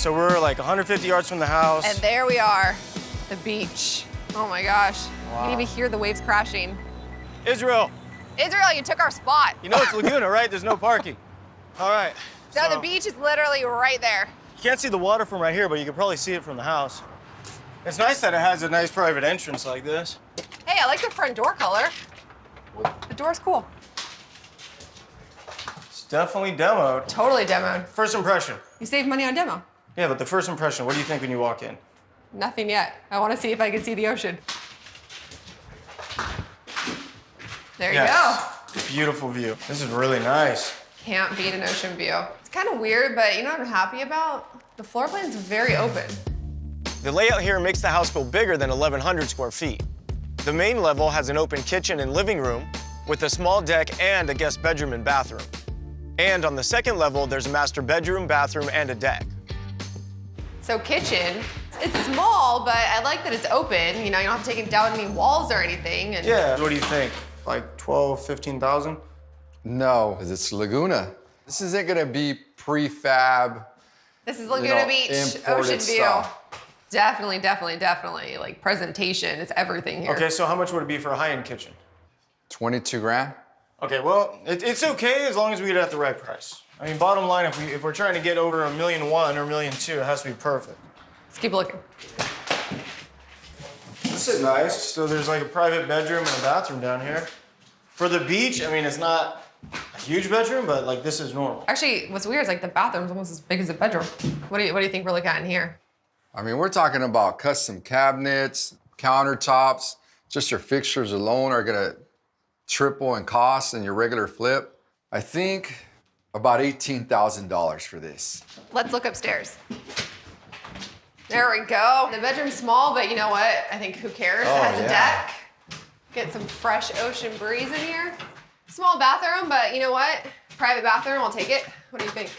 So we're like 150 yards from the house. And there we are, the beach. Oh my gosh. Wow. You can even hear the waves crashing. Israel. Israel, you took our spot. You know it's Laguna, right? There's no parking. All right. So the beach is literally right there. You can't see the water from right here, but you can probably see it from the house. It's nice that it has a nice private entrance like this. Hey, I like the front door color. The door's cool. It's definitely demoed. Totally demoed. First impression. You saved money on demo. Yeah, but the first impression, what do you think when you walk in? Nothing yet. I want to see if I can see the ocean. There you go. Beautiful view. This is really nice. Can't beat an ocean view. It's kind of weird, but you know what I'm happy about? The floor plan's very open. The layout here makes the house feel bigger than 1,100 square feet. The main level has an open kitchen and living room with a small deck and a guest bedroom and bathroom. And on the second level, there's a master bedroom, bathroom, and a deck. So kitchen, it's small, but I like that it's open. You know, you don't have to take down any walls or anything. And Yeah, what do you think? Like 12, 15,000? No, because it's Laguna. This isn't gonna be prefab. This is Laguna Beach, imported ocean view. stuff. Definitely, definitely, definitely. Like presentation, it's everything here. Okay, so how much would it be for a high-end kitchen? 22 grand. Okay, well, it's okay as long as we get it at the right price. I mean, bottom line, if we're trying to get over $1.1 million or $1.2 million, it has to be perfect. Let's keep looking. This is nice. So there's like a private bedroom and a bathroom down here. For the beach, I mean, it's not a huge bedroom, but like this is normal. Actually, what's weird is like the bathroom's almost as big as a bedroom. What do you think we're looking at in here? I mean, we're talking about custom cabinets, countertops. Just your fixtures alone are gonna triple in cost in your regular flip. I think about $18,000 for this. Let's look upstairs. There we go. The bedroom's small, but you know what? I think who cares? It has a deck. Get some fresh ocean breeze in here. Small bathroom, but you know what? Private bathroom, I'll take it. What do you think?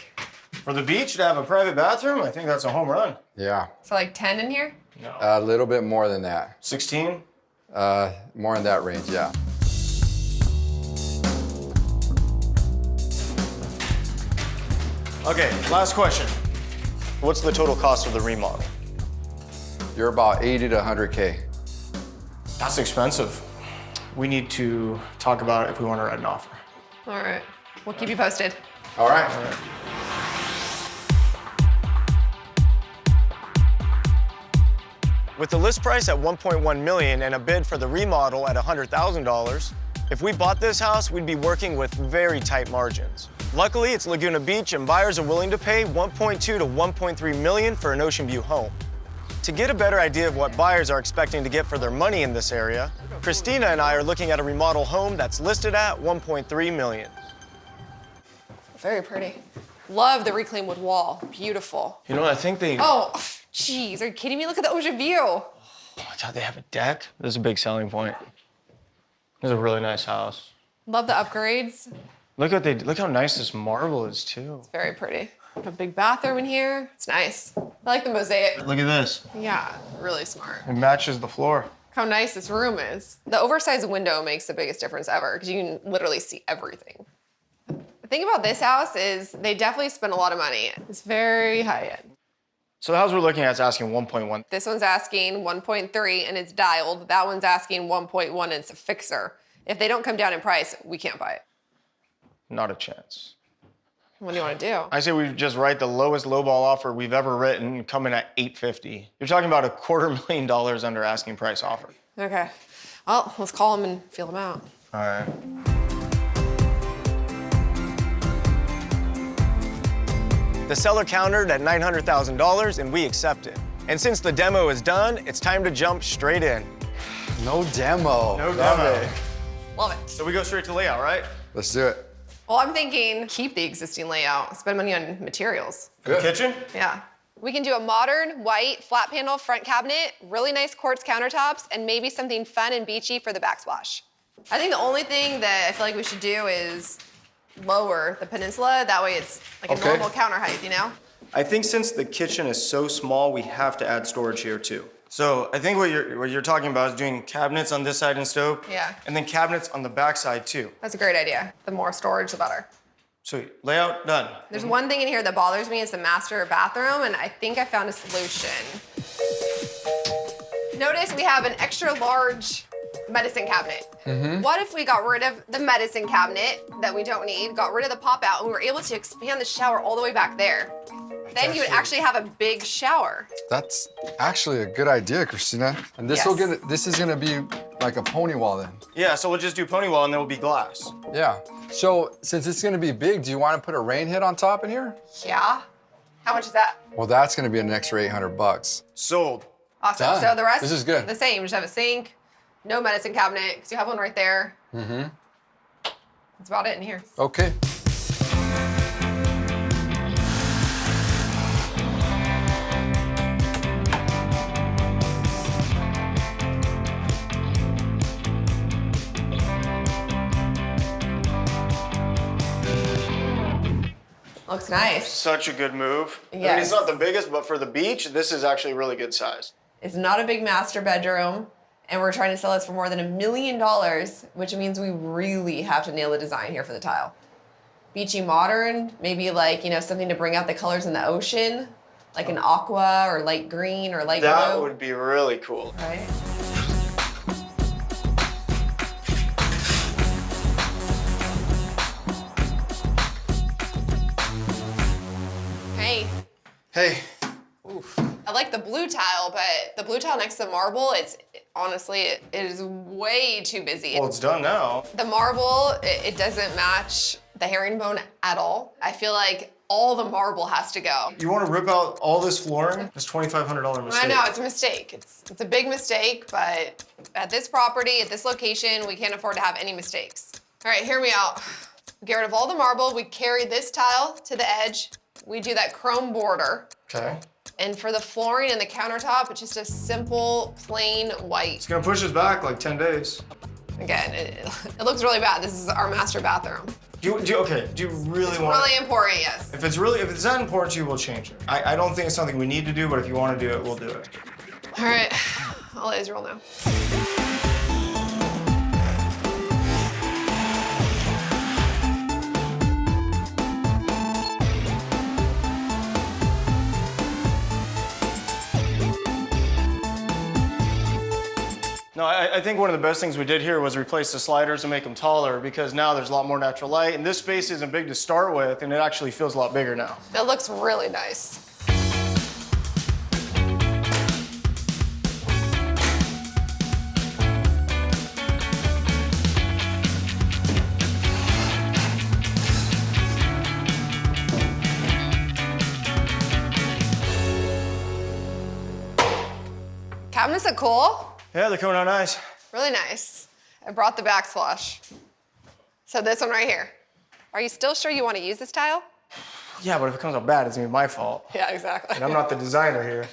For the beach to have a private bathroom, I think that's a home run. Yeah. So like 10 in here? No. A little bit more than that. 16? More in that range, yeah. Okay, last question. What's the total cost of the remodel? You're about 80 to 100K. That's expensive. We need to talk about it if we want to write an offer. All right, we'll keep you posted. All right. With the list price at $1.1 million and a bid for the remodel at $100,000, if we bought this house, we'd be working with very tight margins. Luckily, it's Laguna Beach and buyers are willing to pay $1.2 to $1.3 million for an ocean view home. To get a better idea of what buyers are expecting to get for their money in this area, Christina and I are looking at a remodel home that's listed at $1.3 million. Very pretty. Love the reclaimed wood wall. Beautiful. You know, I think they... Oh, jeez, are you kidding me? Look at the ocean view. Oh, I thought they have a deck. This is a big selling point. This is a really nice house. Love the upgrades. Look how nice this marble is too. It's very pretty. A big bathroom in here. It's nice. I like the mosaic. Look at this. Yeah, really smart. It matches the floor. How nice this room is. The oversized window makes the biggest difference ever because you can literally see everything. The thing about this house is they definitely spent a lot of money. It's very high end. So the house we're looking at is asking 1.1. This one's asking 1.3 and it's dialed. That one's asking 1.1 and it's a fixer. If they don't come down in price, we can't buy it. Not a chance. What do you want to do? I say we just write the lowest lowball offer we've ever written, coming at $850. You're talking about $250,000 under asking price offer. Okay. Well, let's call them and feel them out. All right. The seller countered at $900,000 and we accepted. And since the demo is done, it's time to jump straight in. No demo. No Love demo. it. Love it. So we go straight to layout, right? Let's do it. Well, I'm thinking keep the existing layout, spend money on materials. The kitchen? Yeah. We can do a modern, white, flat panel front cabinet, really nice quartz countertops, and maybe something fun and beachy for the backsplash. I think the only thing that I feel like we should do is lower the peninsula. That way it's like a normal counter height, you know? I think since the kitchen is so small, we have to add storage here too. So I think what you're talking about is doing cabinets on this side and stove. Yeah. And then cabinets on the back side too. That's a great idea. The more storage, the better. Sweet. Layout done. There's one thing in here that bothers me. It's the master bathroom, and I think I found a solution. Notice we have an extra large medicine cabinet. What if we got rid of the medicine cabinet that we don't need, got rid of the pop out, and we were able to expand the shower all the way back there? Then you would actually have a big shower. That's actually a good idea, Christina. And this is gonna be like a pony wall then. Yeah, so we'll just do pony wall and there will be glass. Yeah. So since it's gonna be big, do you want to put a rain head on top in here? Yeah. How much is that? Well, that's gonna be an extra $800. Sold. Awesome. Done. So the rest This is good. the same. Just have a sink, no medicine cabinet, because you have one right there. That's about it in here. Okay. Looks nice. Such a good move. I mean, Yes. it's not the biggest, but for the beach, this is actually a really good size. It's not a big master bedroom, and we're trying to sell this for more than $1 million, which means we really have to nail the design here for the tile. Beachy modern, maybe like, you know, something to bring out the colors in the ocean, like an aqua or light green or light That blue. would be really cool. Right? Hey. Hey, I like the blue tile, but the blue tile next to the marble, honestly, it is way too busy. well, it's done now. The marble, it doesn't match the herringbone at all. I feel like all the marble has to go. You want to rip out all this flooring? It's $2,500 mistake. I know, it's a mistake. It's a big mistake, but at this property, at this location, we can't afford to have any mistakes. All right, hear me out. Get rid of all the marble. We carry this tile to the edge. We do that chrome border. Okay. And for the flooring and the countertop, it's just a simple, plain white. It's gonna push us back like 10 days. Again, it looks really bad. This is our master bathroom. Do you really want Really important, yes. If it's that important to you, we'll change it. I don't think it's something we need to do, but if you want to do it, we'll do it. All right, I'll let Israel know. No, I think one of the best things we did here was replace the sliders and make them taller because now there's a lot more natural light and this space isn't big to start with and it actually feels a lot bigger now. That looks really nice. Cabinets look cool. Yeah, they're coming out nice. Really nice. I brought the backsplash. So this one right here. Are you still sure you want to use this tile? Yeah, but if it comes out bad, it's gonna be my fault. Yeah, exactly. And I'm not the designer here.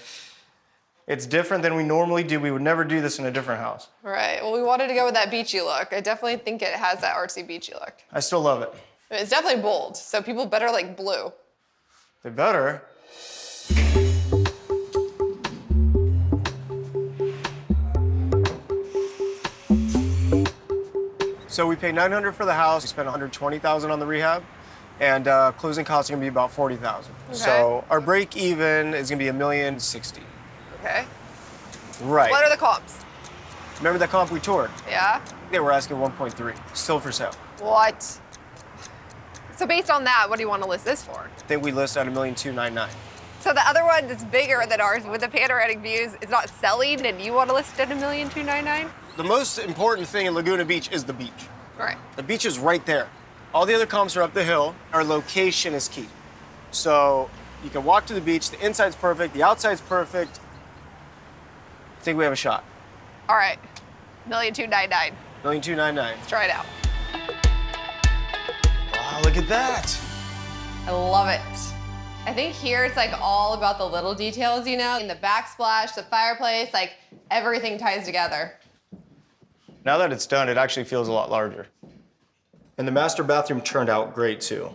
It's different than we normally do. We would never do this in a different house. Right. Well, we wanted to go with that beachy look. I definitely think it has that artsy beachy look. I still love it. It's definitely bold, so people better like blue. They better. So we paid $900 for the house. We spent $120,000 on the rehab, and closing costs are gonna be about $40,000. Okay. So our break even is gonna be $1,060,000. Okay. Right. What are the comps? Remember that comp we toured? Yeah? They were asking 1.3, still for sale. What? So based on that, what do you want to list this for? I think we list at $1,299,000. So the other one that's bigger than ours with the panoramic views is not selling, and you want to list it at $1,299,000? The most important thing in Laguna Beach is the beach. All right. The beach is right there. All the other comps are up the hill. Our location is key. So you can walk to the beach, the inside's perfect, the outside's perfect. I think we have a shot. All right. $1,299,000. $1,299,000. Let's try it out. Wow, look at that. I love it. I think here it's like all about the little details, you know, in the backsplash, the fireplace, like everything ties together. Now that it's done, it actually feels a lot larger. And the master bathroom turned out great too.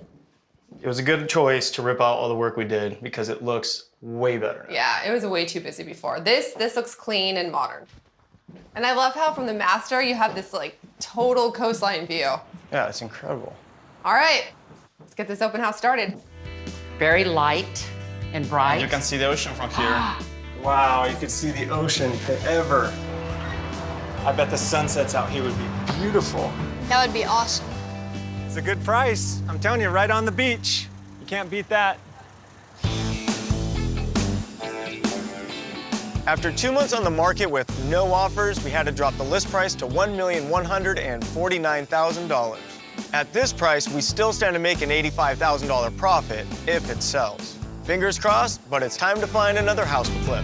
It was a good choice to rip out all the work we did because it looks way better now. Yeah, it was way too busy before. This looks clean and modern. And I love how from the master you have this like total coastline view. Yeah, it's incredible. All right, let's get this open house started. Very light and bright. You can see the ocean from here. Wow, you could see the ocean forever. I bet the sunsets out here would be beautiful. That would be awesome. It's a good price. I'm telling you, right on the beach. You can't beat that. After 2 months on the market with no offers, we had to drop the list price to $1,149,000. At this price, we still stand to make an $85,000 profit if it sells. Fingers crossed, but it's time to find another house to flip.